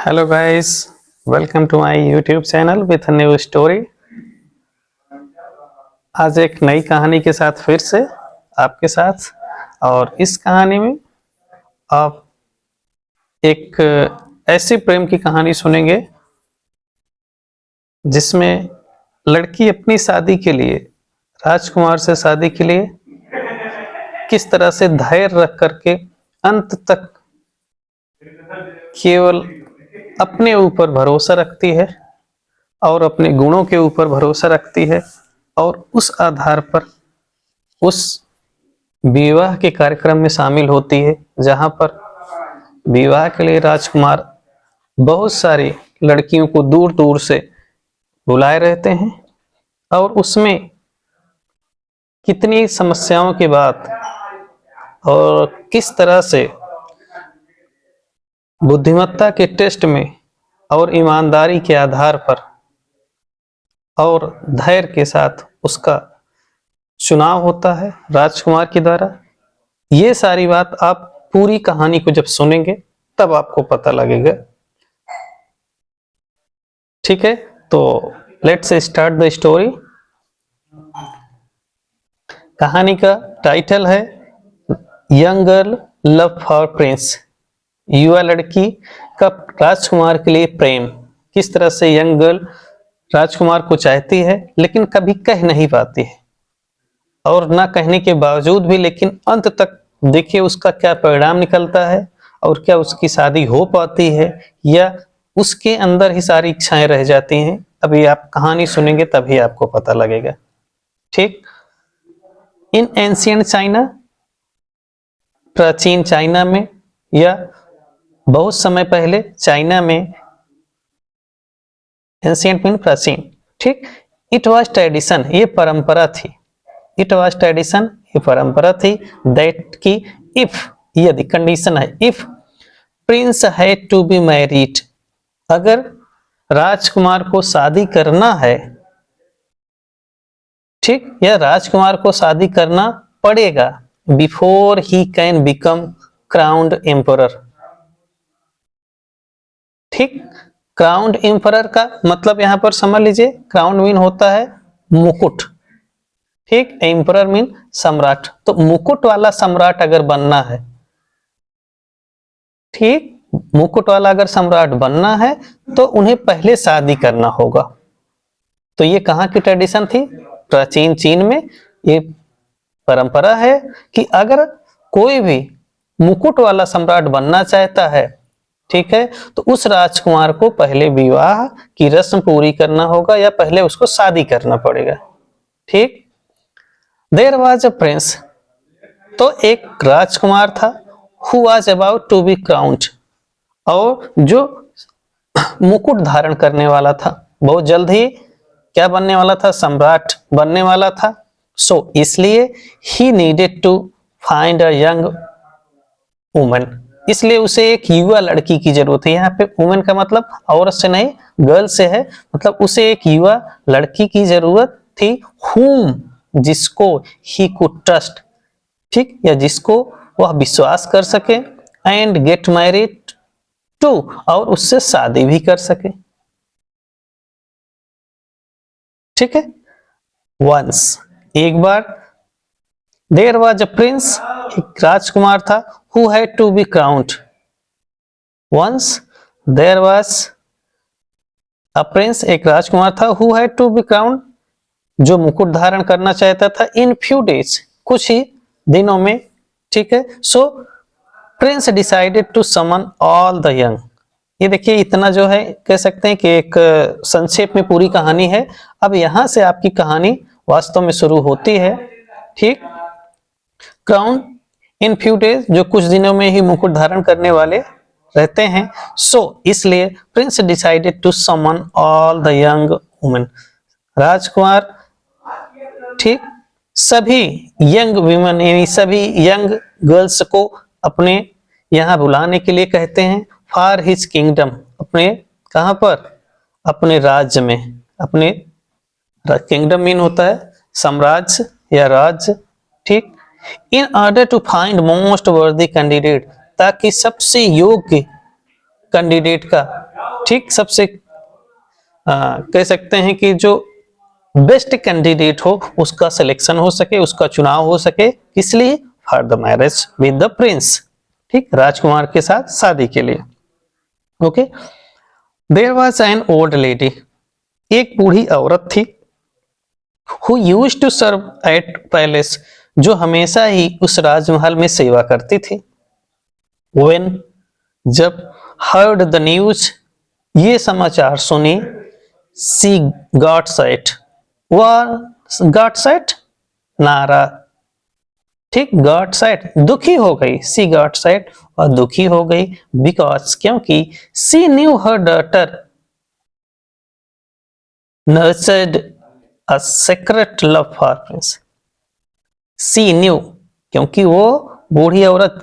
Hello guys, welcome to my YouTube channel with new story. आज एक नई कहानी के साथ फिर से आपके साथ। और इस कहानी में आप एक ऐसी प्रेम की कहानी सुनेंगे जिसमें लड़की अपनी शादी के लिए, राजकुमार से शादी के लिए किस तरह से धैर्य रख करके अंत तक केवल अपने ऊपर भरोसा रखती है और अपने गुणों के ऊपर भरोसा रखती है और उस आधार पर उस विवाह के कार्यक्रम में शामिल होती है, जहां पर विवाह के लिए राजकुमार बहुत सारी लड़कियों को दूर दूर से बुलाए रहते हैं और उसमें कितनी समस्याओं के बाद और किस तरह से बुद्धिमत्ता के टेस्ट में और ईमानदारी के आधार पर और धैर्य के साथ उसका चुनाव होता है राजकुमार के द्वारा। ये सारी बात आप पूरी कहानी को जब सुनेंगे तब आपको पता लगेगा। ठीक है, तो लेट्स स्टार्ट द स्टोरी। कहानी का टाइटल है young girl love for Prince. युवा लड़की का राजकुमार के लिए प्रेम। किस तरह से यंग गर्ल राजकुमार को चाहती है लेकिन कभी कह नहीं पाती है, और ना कहने के बावजूद भी लेकिन अंत तक देखिए उसका क्या परिणाम निकलता है और क्या उसकी शादी हो पाती है या उसके अंदर ही सारी इच्छाएं रह जाती हैं। अभी आप कहानी सुनेंगे तभी आपको पता लगेगा। ठीक। इन एंशियंट चाइना, प्राचीन चाइना में या बहुत समय पहले चाइना में, एंशियंट मीन प्राचीन। ठीक। इट वाज ट्रेडिशन, ये परंपरा थी। इट वाज ट्रेडिशन, ये परंपरा थी। दैट की इफ, यदि कंडीशन है, if prince had to be married, अगर राजकुमार को शादी करना है, ठीक, या राजकुमार को शादी करना पड़ेगा, before he can become crowned emperor. ठीक। क्राउन्ड एम्परर का मतलब यहां पर समझ लीजिए, क्राउन मीन होता है मुकुट, ठीक, एम्परर मीन सम्राट। तो मुकुट वाला सम्राट अगर बनना है, ठीक, मुकुट वाला अगर सम्राट बनना है तो उन्हें पहले शादी करना होगा। तो ये कहां की ट्रेडिशन थी? प्राचीन चीन में ये परंपरा है कि अगर कोई भी मुकुट वाला सम्राट बनना चाहता है, ठीक है, तो उस राजकुमार को पहले विवाह की रस्म पूरी करना होगा या पहले उसको शादी करना पड़ेगा। ठीक। देयर वाज अ प्रिंस, तो एक राजकुमार था, who was about to be crowned, और जो मुकुट धारण करने वाला था, बहुत जल्द ही क्या बनने वाला था? सम्राट बनने वाला था। सो इसलिए he needed to find a young woman, इसलिए उसे एक युवा लड़की की जरूरत है। यहाँ पे वुमेन का मतलब औरत से नहीं, गर्ल से है, मतलब उसे एक युवा लड़की की जरूरत थी, whom, जिसको he could trust, ठीक, या जिसको वह विश्वास कर सके, एंड गेट मैरिड टू, और उससे शादी भी कर सके। ठीक है। वंस, एक बार, देयर वाज अ प्रिंस, एक राजकुमार था, who had to be crowned. Once there was a prince, एक राजकुमार था, who had to be crowned, जो मुकुट धारण करना चाहता था, in few days, कुछ ही दिनों में। ठीक है। So prince decided to summon all the young. ये देखिए इतना जो है कह सकते हैं कि एक संक्षेप में पूरी कहानी है। अब यहां से आपकी कहानी वास्तव में शुरू होती है। ठीक। क्राउन इन फ्यू डेज, जो कुछ दिनों में ही मुकुट धारण करने वाले रहते हैं। सो इसलिए prince decided to summon all the young women, राजकुमार, ठीक, सभी यंग वुमेन यानी सभी यंग गर्ल्स को अपने यहां बुलाने के लिए कहते हैं। फॉर हिज किंगडम, अपने कहां पर? अपने राज्य में। अपने किंगडम मीन होता है साम्राज्य या राज्य। ठीक। In order to find most worthy candidate, ताकि सबसे योग्य कैंडिडेट का ठीक, सबसे कह सकते हैं कि जो बेस्ट कैंडिडेट हो उसका सिलेक्शन हो सके, उसका चुनाव हो सके, इसलिए for the marriage with the prince, ठीक, राजकुमार के साथ शादी के लिए। Okay, there was an old lady, एक बूढ़ी औरत थी, who used to serve at palace, जो हमेशा ही उस राजमहल में सेवा करती थी। व्हेन, जब, हर्ड द न्यूज, ये समाचार सुनी, सी गॉट सैड, वह गॉट सैड, नारा, ठीक, गॉट सैड, दुखी हो गई, सी गॉट सैड, और दुखी हो गई, बिकॉज, क्योंकि, she knew her daughter nurtured a secret love for prince, she knew, क्योंकि वो बूढ़ी औरत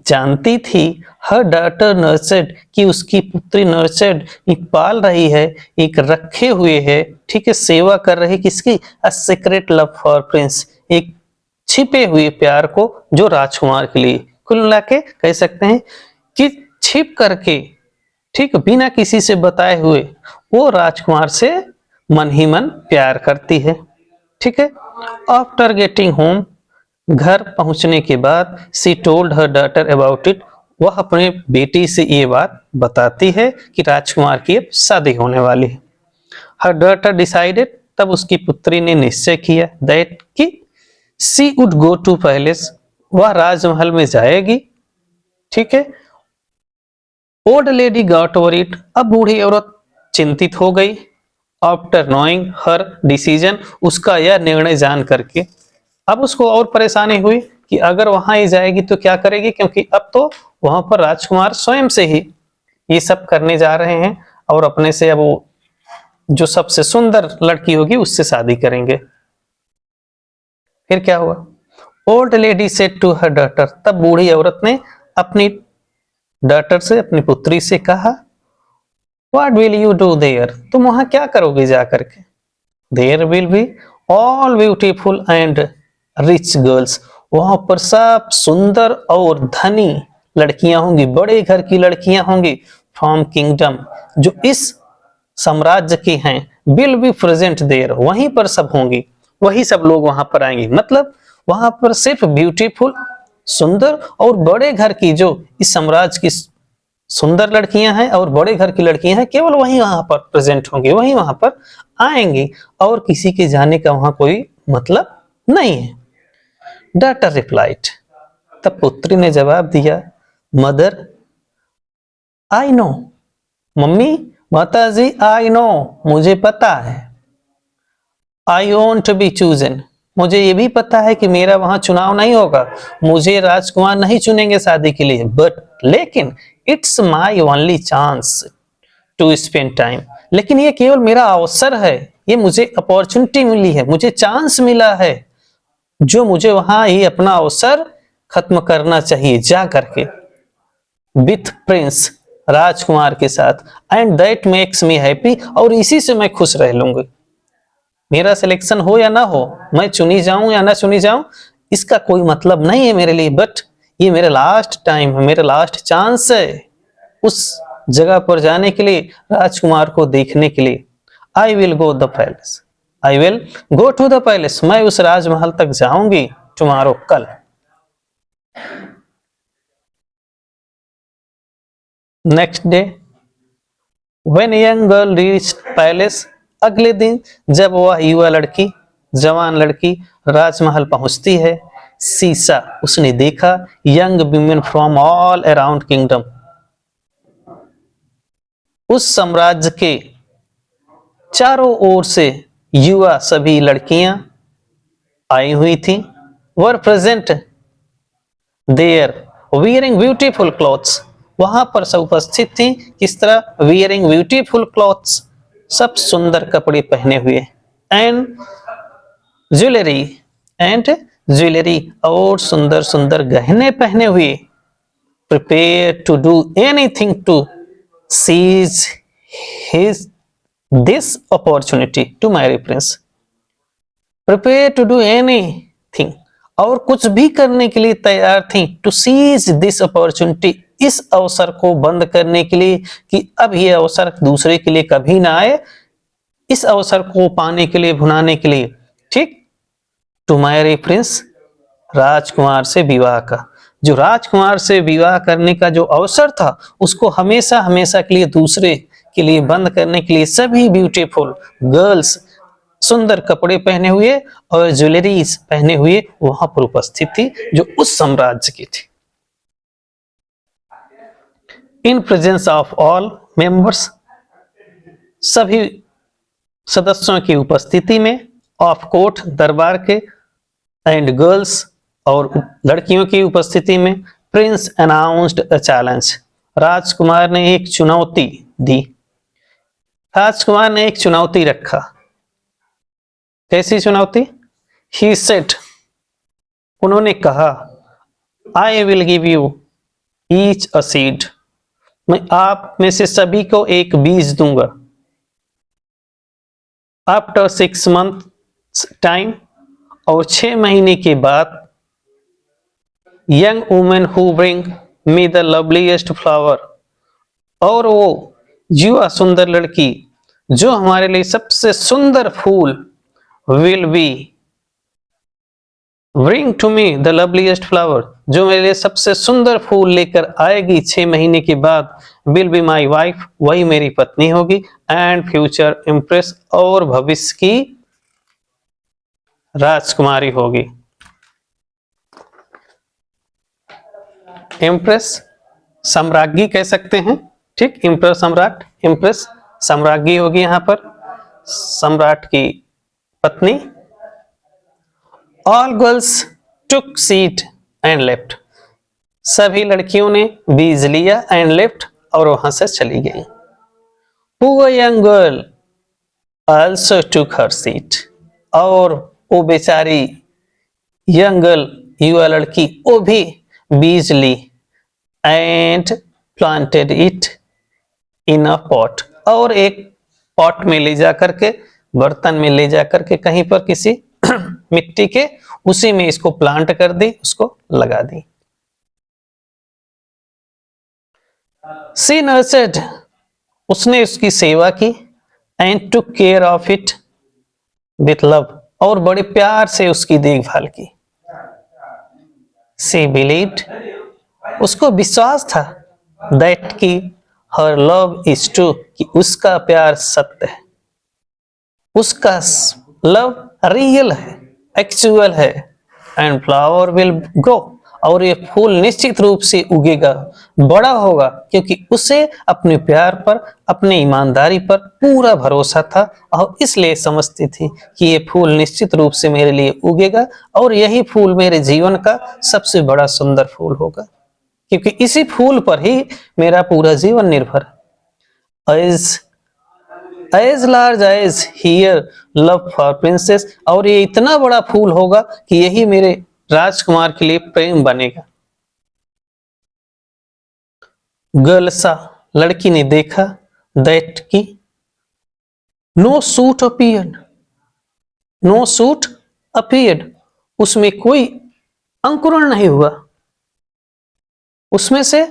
जानती थी, हर डॉटर नर्चर्ड, कि उसकी पुत्री नर्चर्ड, एक पाल रही है, एक रखे हुए है, ठीक है, सेवा कर रही, किसकी, अ सीक्रेट लव फॉर प्रिंस, एक छिपे हुए प्यार को जो राजकुमार के लिए, कुल मिला के कह सकते हैं कि छिप करके, ठीक, बिना किसी से बताए हुए वो राजकुमार से मन ही मन प्यार करती है, ठीक है। आफ्टर गेटिंग होम, घर पहुंचने के बाद, सी told her daughter about it, वह अपने बेटी से ये बात बताती है कि राजकुमार की अब शादी होने वाली है। हर डॉटर डिसाइडेड, तब उसकी पुत्री ने निश्चय किया, दैट कि सी वुड गो टू पैलेस, वह राजमहल में जाएगी, ठीक है। ओल्ड लेडी गॉट वरीड, अब बूढ़ी औरत चिंतित हो गई, आफ्टर नोइंग हर डिसीजन, उसका यह निर्णय जान करके अब उसको और परेशानी हुई कि अगर वहां ही जाएगी तो क्या करेगी, क्योंकि अब तो वहां पर राजकुमार स्वयं से ही ये सब करने जा रहे हैं और अपने से अब वो जो सबसे सुंदर लड़की होगी उससे शादी करेंगे। फिर क्या हुआ, old lady said to her daughter, तब बूढ़ी औरत ने अपनी डॉटर से, अपनी पुत्री से कहा, what will you do there, तुम वहां क्या करोगे जाकर के, there will be all beautiful and rich girls, वहां पर सब सुंदर और धनी लड़कियां होंगी, बड़े घर की लड़कियां होंगी, फ्रॉम किंगडम, जो इस साम्राज्य की हैं, विल बी प्रेजेंट देयर, वहीं पर सब होंगी, वही सब लोग वहां पर आएंगे, मतलब वहां पर सिर्फ ब्यूटीफुल, सुंदर और बड़े घर की, जो इस साम्राज्य की सुंदर लड़कियां हैं और बड़े घर की लड़कियां हैं, केवल वही वहां पर प्रेजेंट होंगी, वही वहां पर आएंगी, और किसी के जाने का वहां कोई मतलब नहीं है। डॉटर रिप्लाइड, तब पुत्री ने जवाब दिया, मदर आई नो, मम्मी, माताजी, आई नो, मुझे पता है, I want to be chosen, मुझे ये भी पता है कि मेरा वहां चुनाव नहीं होगा, मुझे राजकुमार नहीं चुनेंगे शादी के लिए, बट, लेकिन, it's my only chance to spend time, लेकिन ये केवल मेरा अवसर है, ये मुझे अपॉर्चुनिटी मिली है, मुझे चांस मिला है, जो मुझे वहां ही अपना अवसर खत्म करना चाहिए जा करके, विथ प्रिंस, राजकुमार के साथ, and that makes me happy, और इसी से मैं खुश रह लूंगी, मेरा सिलेक्शन हो या ना हो, मैं चुनी जाऊं या ना चुनी जाऊं, इसका कोई मतलब नहीं है मेरे लिए, बट ये मेरा लास्ट टाइम है, मेरा लास्ट चांस है उस जगह पर जाने के लिए, राजकुमार को देखने के लिए। I will go the palace, I will go to the palace, मैं उस राजमहल तक जाऊंगी टुमारो, कल। Next day, when young girl reached palace, अगले दिन जब वह युवा लड़की, जवान लड़की राजमहल पहुंचती है, सीसा, उसने देखा, young women from all around kingdom, उस साम्राज्य के चारों ओर से युवा सभी लड़कियां आई हुई थी, were present there wearing beautiful clothes, वहां पर सब उपस्थित थी, किस तरह, वियरिंग ब्यूटीफुल क्लॉथ्स, सब सुंदर कपड़े पहने हुए, एंड ज्वेलरी, एंड ज्वेलरी, और सुंदर सुंदर गहने पहने हुए, prepare to do anything to seize his this opportunity to marry prince, prepare to do anything, और कुछ भी करने के लिए तैयार थी, टू सीज दिस अपॉर्चुनिटी, इस अवसर को बंद करने के लिए कि अब ये अवसर दूसरे के लिए कभी ना आए, इस अवसर को पाने के लिए, भुनाने के लिए, ठीक, टू मैरी प्रिंस, राजकुमार से विवाह का, जो राजकुमार से विवाह करने का जो अवसर था उसको हमेशा हमेशा के लिए दूसरे के लिए बंद करने के लिए सभी ब्यूटीफुल गर्ल्स सुंदर कपड़े पहने हुए और ज्वेलरीज पहने हुए वहां पर उपस्थित थी जो उस साम्राज्य की थी। In presence of all members, सभी सदस्यों की उपस्थिति में, ऑफ कोर्ट दरबार के, एंड गर्ल्स और लड़कियों की उपस्थिति में, प्रिंस अनाउंस्ड अ चैलेंज, राजकुमार ने एक चुनौती दी। राजकुमार ने एक चुनौती रखा। कैसी चुनौती? ही सेड, उन्होंने कहा, I will give you each a seed, मैं आप में से सभी को एक बीज दूंगा। आफ्टर 6 months टाइम, और 6 महीने के बाद, young women who bring me the loveliest flower, और वो युवा सुंदर लड़की जो हमारे लिए सबसे सुंदर फूल, will be bring to me the loveliest flower, जो मेरे लिए सबसे सुंदर फूल लेकर आएगी 6 महीने के बाद, विल बी माई वाइफ, वही मेरी पत्नी होगी, एंड फ्यूचर इम्प्रेस, और भविष्य की राजकुमारी होगी। इम्प्रेस सम्राज्ञी कह सकते हैं, ठीक, इम्प्रेस सम्राट, इम्प्रेस सम्राज्ञी होगी यहां पर, सम्राट की पत्नी। All girls took seat and left, सभी लड़कियों ने बीज लिया एंड लेफ्ट, और वहां से चली गई। Poor young girl also took her seed, और वो बेचारी यंग गर्ल, युवा लड़की, वो भी बीज ली, and planted it in a pot, और एक पॉट में ले जा करके, बर्तन में ले जा करके, कहीं पर किसी मिट्टी के, उसी में इसको प्लांट कर दी, उसको लगा दी। सी नर्चर्ड, उसने उसकी सेवा की, and took care of it with love, और बड़े प्यार से उसकी देखभाल की। सी बिलीव्ड, उसको विश्वास था, दैट की हर लव इज ट्रू, कि उसका प्यार सत्य है, उसका लव रियल है, एक्चुअल है, एंड फ्लावर विल ग्रो, और ये फूल निश्चित रूप से उगेगा, बड़ा होगा, क्योंकि उसे अपने प्यार पर, अपने ईमानदारी पर पूरा भरोसा था, और इसलिए समझती थी कि ये फूल निश्चित रूप से मेरे लिए उगेगा, और यही फूल मेरे जीवन का सबसे बड़ा सुंदर फूल होगा, क्योंकि इसी फूल पर ही मेरा पूरा जीवन निर्भर है। As large as her love for princess, और ये इतना बड़ा फूल होगा कि यही मेरे राजकुमार के लिए प्रेम बनेगा। गर्ल सा, लड़की ने देखा, दैट की no shoot appeared, no shoot appeared, उसमें कोई अंकुरण नहीं हुआ, उसमें से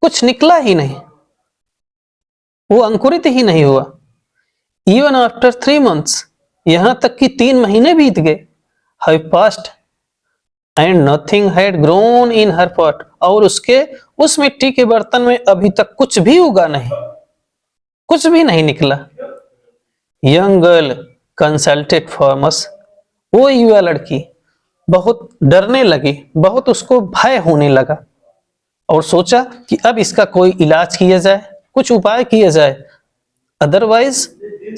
कुछ निकला ही नहीं, वो अंकुरित ही नहीं हुआ। इवन आफ्टर 3 months, यहां तक कि 3 महीने बीत गए, have passed and nothing had grown in her pot, और उसके उस मिट्टी के बर्तन में अभी तक कुछ भी उगा नहीं, कुछ भी नहीं निकला। यंग गर्ल कंसल्टेड फॉर्मस, वो युवा लड़की बहुत डरने लगी, बहुत उसको भय होने लगा, और सोचा कि अब इसका कोई इलाज किया जाए, कुछ उपाय किया जाए, अदरवाइज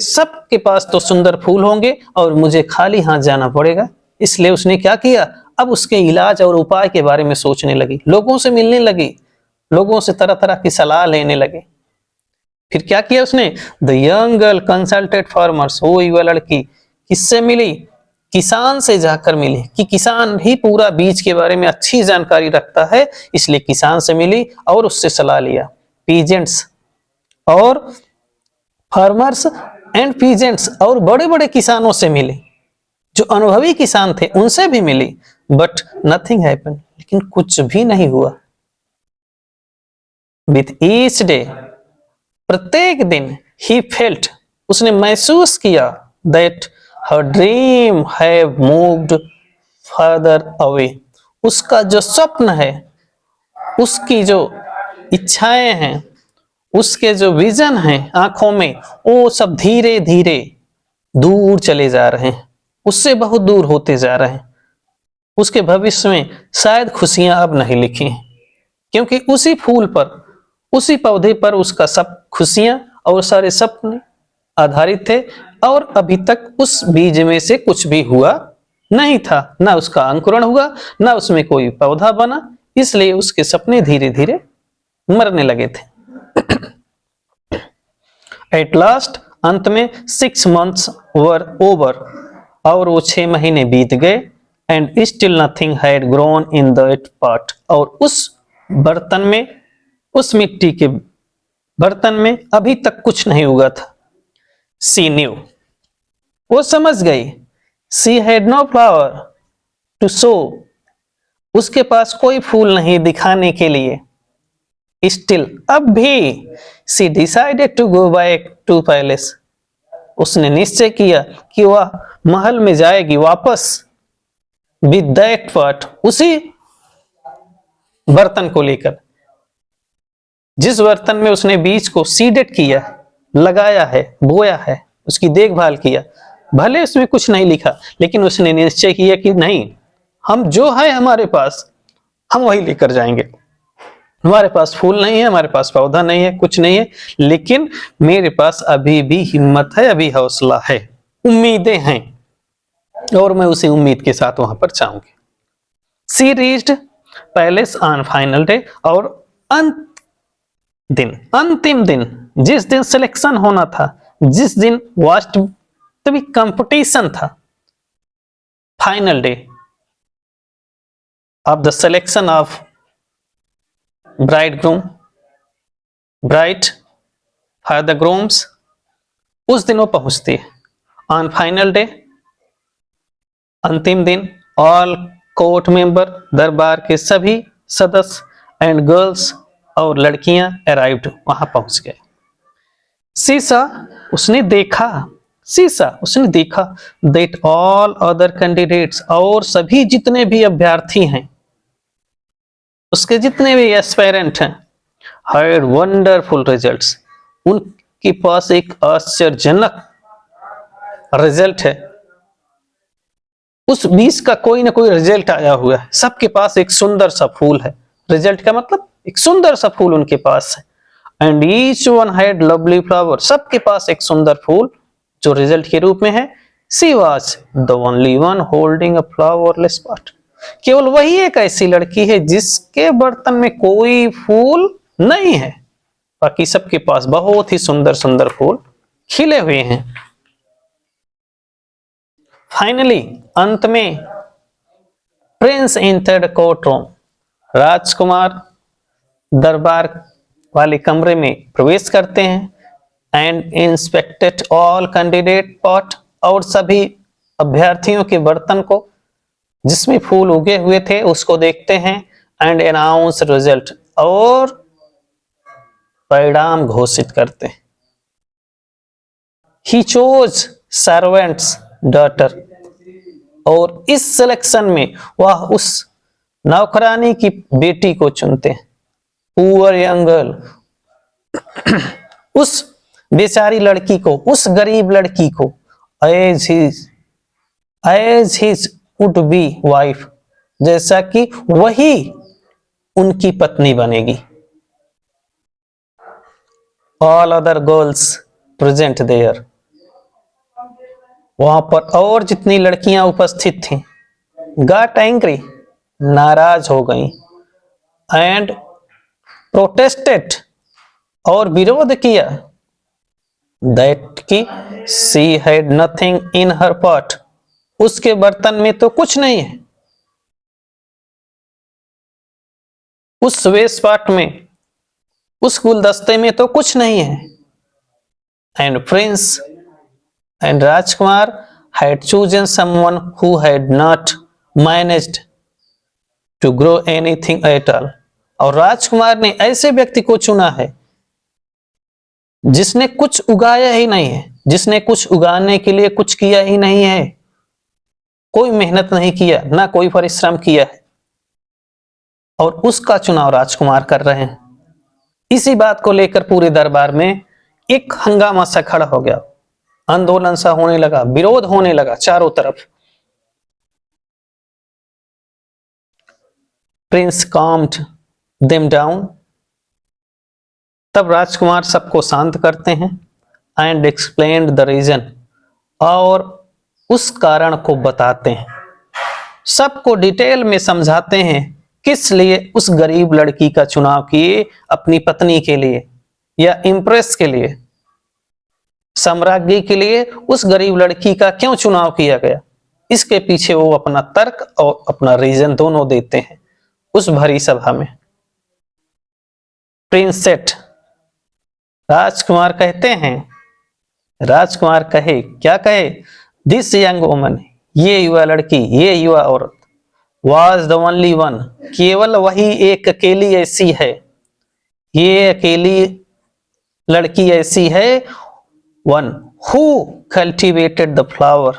सबके पास तो सुंदर फूल होंगे और मुझे खाली हाथ जाना पड़ेगा। इसलिए उसने क्या किया, अब उसके इलाज और उपाय के बारे में सोचने लगी, लोगों से मिलने लगी, लोगों से तरह तरह की सलाह लेने लगे। फिर क्या किया उसने, the young girl consulted farmers, वो युवा लड़की किससे मिली, किसान से जाकर मिली, कि किसान ही पूरा बीज के बारे में अच्छी जानकारी रखता है, इसलिए किसान से मिली और उससे सलाह लिया। पीजेंट्स और फार्मर्स एंड पीजेंट्स, और बड़े बड़े किसानों से मिली, जो अनुभवी किसान थे उनसे भी मिली, बट नथिंग हैपेंड, लेकिन कुछ भी नहीं हुआ। विथ ईच डे, प्रत्येक दिन, ही फेल्ट, उसने महसूस किया, that her dream have moved further away, उसका जो स्वप्न है, उसकी जो इच्छाएं हैं, उसके जो विजन हैं आंखों में, वो सब धीरे धीरे दूर चले जा रहे हैं, उससे बहुत दूर होते जा रहे हैं। उसके भविष्य में शायद खुशियां अब नहीं लिखी हैं, क्योंकि उसी फूल पर, उसी पौधे पर उसका सब खुशियां और सारे सपने आधारित थे, और अभी तक उस बीज में से कुछ भी हुआ नहीं था, ना उसका अंकुरण हुआ, ना उसमें कोई पौधा बना, इसलिए उसके सपने धीरे धीरे मरने लगे थे। एट लास्ट, अंत में 6 months वर ओवर, और वो 6 महीने बीत गए, and still nothing had grown in that pot, और उस बर्तन में, उस मिट्टी के बर्तन में अभी तक कुछ नहीं उगा था। सी न्यू, वो समझ गई, she had no flower to show, उसके पास कोई फूल नहीं दिखाने के लिए। स्टिल, अब भी, she decided to go back to palace, उसने निश्चय किया कि वह महल में जाएगी वापस, विद दैट पॉट, उसी बर्तन को लेकर, जिस बर्तन में उसने बीज को सीडेड किया, लगाया है, बोया है, उसकी देखभाल किया। भले उसमें कुछ नहीं लिखा, लेकिन उसने निश्चय किया कि नहीं, हम जो है हमारे पास, हम वही लेकर जाएंगे। हमारे पास फूल नहीं है, हमारे पास पौधा नहीं है, कुछ नहीं है, लेकिन मेरे पास अभी भी हिम्मत है, अभी हौसला है, उम्मीदें हैं, और मैं उसी उम्मीद के साथ वहां पर जाऊंगी। She reached palace on final day, और अंतिम दिन, जिस दिन सिलेक्शन होना था, जिस दिन वास्तविक कंपटीशन था, final day of the selection of bridegroom, bride for the grooms, उस दिन वो पहुंचती है। ऑन फाइनल डे, अंतिम दिन, ऑल कोर्ट मेंबर, दरबार के सभी सदस्य, एंड गर्ल्स, और लड़कियां अराइव्ड, वहां पहुंच गए। सीसा, उसने देखा दैट ऑल अदर कैंडिडेट्स, और सभी जितने भी अभ्यर्थी हैं, उसके जितने भी एस्पायरेंट हैं, हैड वंडरफुल रिजल्ट्स, उनके पास एक आश्चर्यजनक रिजल्ट है, उस बीज का कोई ना कोई रिजल्ट आया हुआ है, सबके पास एक सुंदर सा फूल है, रिजल्ट का मतलब एक सुंदर सा फूल उनके पास है। And each one had lovely flower, सबके पास एक सुंदर फूल जो रिजल्ट के रूप में है। She was the only one holding a flowerless pot, केवल वही एक ऐसी लड़की है जिसके बर्तन में कोई फूल नहीं है, बाकी सबके पास बहुत ही सुंदर सुंदर फूल खिले हुए हैं। फाइनली, अंत में, प्रिंस एंटर्ड कोर्ट रूम, राजकुमार दरबार वाले कमरे में प्रवेश करते हैं, and inspected all candidate pot, और सभी अभ्यर्थियों के बर्तन को जिसमें फूल उगे हुए थे उसको देखते हैं, एंड अनाउंस रिजल्ट, और परिणाम घोषित करते हैं। ही चोज सर्वेंट्स डॉटर, और इस सिलेक्शन में वह उस नौकरानी की बेटी को चुनते हैं। पुअर यंग गर्ल, उस बेचारी लड़की को, उस गरीब लड़की को, as his would be wife, जैसा कि वही उनकी पत्नी बनेगी। All other girls present there, वहां पर और जितनी लड़कियां उपस्थित थीं, गॉट एंग्री, नाराज हो गई, एंड प्रोटेस्टेड, और विरोध किया, दैट की she had nothing in her pot, उसके बर्तन में तो कुछ नहीं है, उस वेस्ट पॉट में, उस गुलदस्ते में तो कुछ नहीं है। And Prince and Rajkumar had chosen someone who had not managed to grow anything at all, और राजकुमार ने ऐसे व्यक्ति को चुना है जिसने कुछ उगाया ही नहीं है, जिसने कुछ उगाने के लिए कुछ किया ही नहीं है, कोई मेहनत नहीं किया, ना कोई परिश्रम किया है, और उसका चुनाव राजकुमार कर रहे हैं। इसी बात को लेकर पूरे दरबार में एक हंगामा सा खड़ा हो गया, आंदोलन सा होने लगा, विरोध होने लगा चारों तरफ। Prince calmed them down। तब राजकुमार सबको शांत करते हैं एंड एक्सप्लेन्ड द रीजन, और उस कारण को बताते हैं, सबको डिटेल में समझाते हैं किस लिए उस गरीब लड़की का चुनाव किए, अपनी पत्नी के लिए या इम्प्रेस के लिए, साम्राज्ञी के लिए उस गरीब लड़की का क्यों चुनाव किया गया। इसके पीछे वो अपना तर्क और अपना रीजन दोनों देते हैं उस भरी सभा में। प्रिंस सेट, राजकुमार कहते हैं, राजकुमार कहे, क्या कहे, दिस यंग वुमन, ये युवा लड़की, ये युवा औरत, was the only one, केवल वही एक अकेली ऐसी है, ये अकेली लड़की ऐसी है, one who cultivated the flower,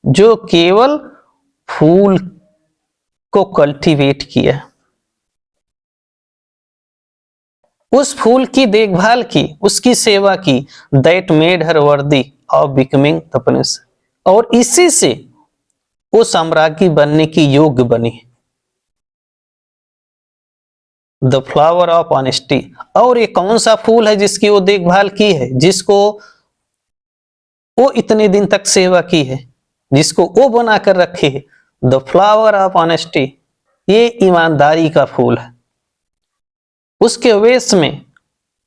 जो केवल फूल को कल्टीवेट किया, उस फूल की देखभाल की, उसकी सेवा की, that made her worthy of becoming the prince, और इसी से वो साम्राज्ञी बनने की योग्य बनी। द फ्लावर ऑफ ऑनेस्टी, और ये कौन सा फूल है जिसकी वो देखभाल की है, जिसको वो इतने दिन तक सेवा की है, जिसको वो बना कर रखे है। द फ्लावर ऑफ ऑनेस्टी, ये ईमानदारी का फूल है। उसके वेश में,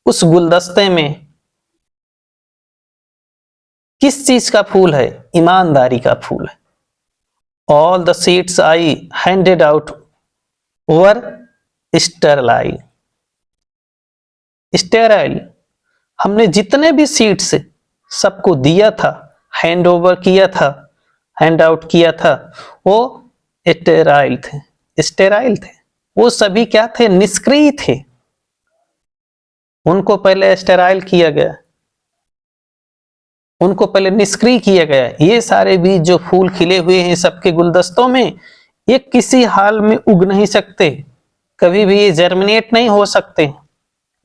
उस गुलदस्ते में किस चीज का फूल है, ईमानदारी का फूल है। All the seats I handed out were sterile, sterile, हमने जितने भी सीट्स सबको दिया था, हैंड ओवर किया था, हैंड आउट किया था, वो स्टेराइल थे, स्टेराइल थे, वो सभी क्या थे, निष्क्रिय थे। उनको पहले स्टेराइल किया गया, उनको पहले निष्क्रिय किया गया। ये सारे बीज जो फूल खिले हुए हैं सबके गुलदस्तों में, ये किसी हाल में उग नहीं सकते, कभी भी ये जर्मिनेट नहीं हो सकते,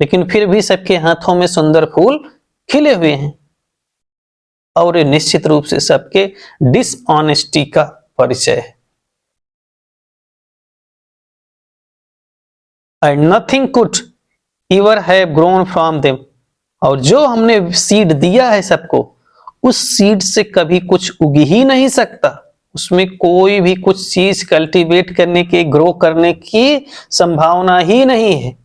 लेकिन फिर भी सबके हाथों में सुंदर फूल खिले हुए हैं, और ये निश्चित रूप से सबके डिसऑनेस्टी का परिचय है। And nothing could ever have grown from them, और जो हमने सीड दिया है सबको, उस सीड से कभी कुछ उग ही नहीं सकता, उसमें कोई भी कुछ चीज कल्टीवेट करने के, ग्रो करने की संभावना ही नहीं है।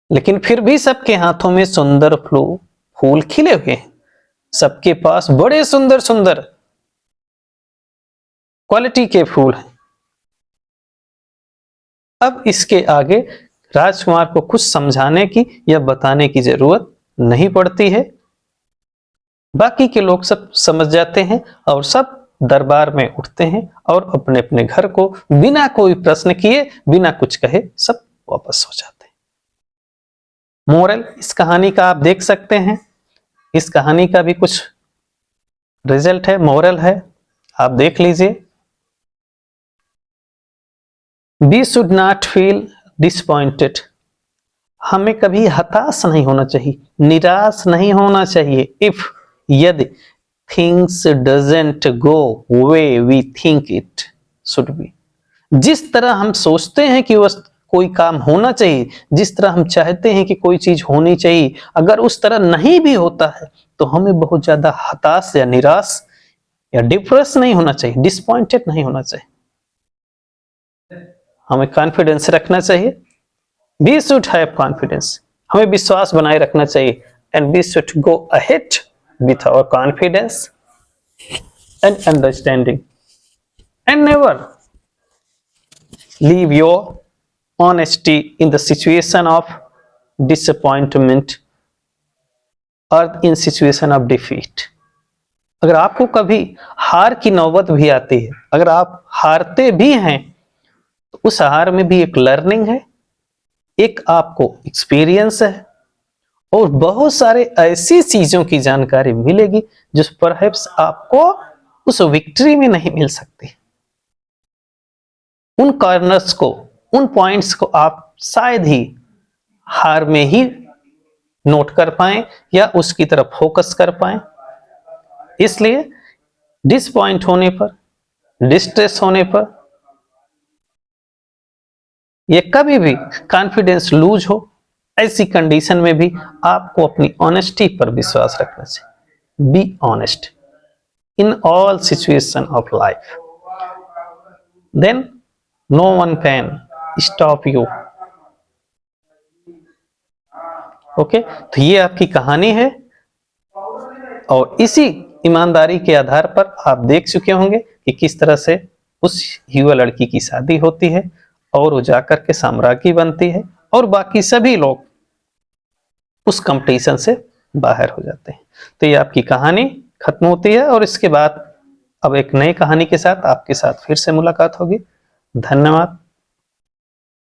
लेकिन फिर भी सबके हाथों में सुंदर फूल खिले हुए हैं, सबके पास बड़े सुंदर सुंदर क्वालिटी के फूल हैं। अब इसके आगे राजकुमार को कुछ समझाने की या बताने की जरूरत नहीं पड़ती है, बाकी के लोग सब समझ जाते हैं और सब दरबार में उठते हैं और अपने अपने घर को बिना कोई प्रश्न किए, बिना कुछ कहे सब वापस हो जाते हैं। मोरल इस कहानी का आप देख सकते हैं, इस कहानी का भी कुछ रिजल्ट है, मोरल है, आप देख लीजिए। We should not feel disappointed, हमें कभी हताश नहीं होना चाहिए, निराश नहीं होना चाहिए। इफ, यदि things doesn't go way we think it should be, जिस तरह हम सोचते हैं कि वह कोई काम होना चाहिए, जिस तरह हम चाहते हैं कि कोई चीज होनी चाहिए, अगर उस तरह नहीं भी होता है तो हमें बहुत ज्यादा हताश या निराश या डिप्रेस नहीं होना चाहिए, डिसअपॉइंटेड नहीं होना चाहिए। हमें कॉन्फिडेंस रखना चाहिए, वी शुड हैव कॉन्फिडेंस, हमें विश्वास बनाए रखना चाहिए। And we should go ahead with our confidence and understanding, and never leave your honesty in the situation of disappointment और इन सिचुएशन ऑफ डिफीट। अगर आपको कभी हार की नौबत भी आती है, अगर आप हारते भी हैं, तो उस हार में भी एक लर्निंग है, एक आपको एक्सपीरियंस है, और बहुत सारे ऐसी चीजों की जानकारी मिलेगी जो परहैप्स आपको उस विक्ट्री में नहीं मिल सकती। उन कॉर्नर्स को, उन पॉइंट्स को आप शायद ही हार में ही नोट कर पाएं या उसकी तरफ फोकस कर पाएं। इसलिए डिसपॉइंट होने पर, डिस्ट्रेस होने पर, ये कभी भी कॉन्फिडेंस लूज हो, ऐसी कंडीशन में भी आपको अपनी ऑनेस्टी पर विश्वास रखना चाहिए। Be honest in all situation of life, then no one can stop you. Okay, तो ये आपकी कहानी है, और इसी ईमानदारी के आधार पर आप देख चुके होंगे कि किस तरह से उस युवा लड़की की शादी होती है और वो जाकर के साम्राज्ञी बनती है, और बाकी सभी लोग उस कंपटीशन से बाहर हो जाते हैं। तो ये आपकी कहानी खत्म होती है, और इसके बाद अब एक नई कहानी के साथ आपके साथ फिर से मुलाकात होगी। धन्यवाद।